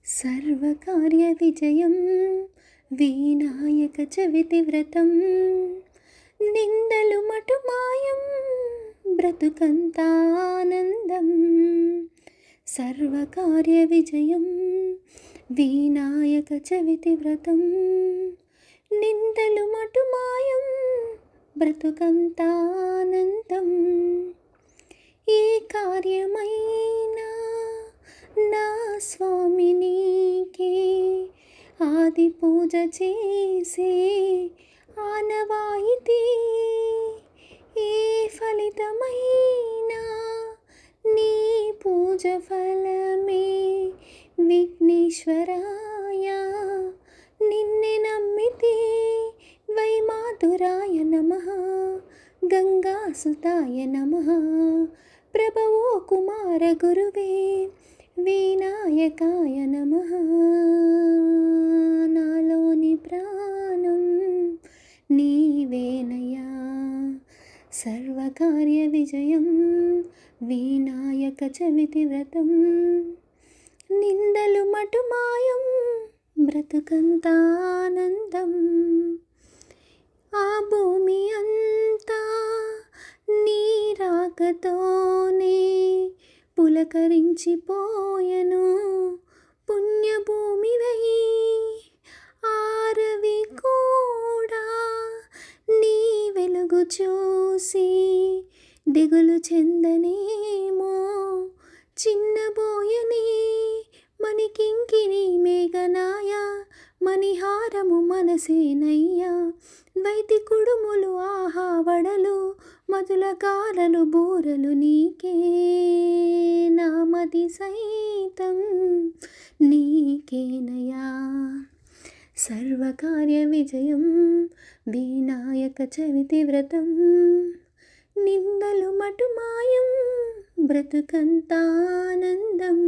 సర్వకార్యవిజయం వినాయక చవితి వ్రతం నిందలు మటుమాయం బ్రతుకంతానందం. సర్వకార్యవిజయం వినాయక చవితి వ్రతం నిందలు మటుమాయం బ్రతుకంతానందం. ఏ కార్యమైనా నా స్వామి నీకే ఆది పూజ చేసే ఆనవాయితీ. ఏ ఫలితమైనా నీ పూజ ఫలమే విఘ్నేశ్వరాయ. నిన్నే నమ్మితే వైమాతురాయ నమః, గంగాసుతాయ నమః. ప్రభవో కుమార గురువే వినాయకాయ నమః. నాలోని ప్రాణం నీవేనయా. సర్వకార్య విజయం వినాయక చవితి వ్రతం నిందలు మటుమాయం బ్రతుకంతానందం. ఆ భూమి అంతా నీ రాకతోనే పులకరించిపోయెను. పుణ్యభూమివై ఆరవి కూడా నీ వెలుగు చూసి దిగులు చెందనేమో. చిన్నబోయని మణికింకిణి మేఘనాయ, మణిహారము మనసేనయ్యా. ద్వైతి కుడుములు ఆహా వడలు, మధుల కాలలు బూరలు నీకే. నామది సైతం నీకేనయా. సర్వకార్య విజయం వినాయక చవితి వ్రతం నిందలు మటుమాయం బ్రతుకంతానందం.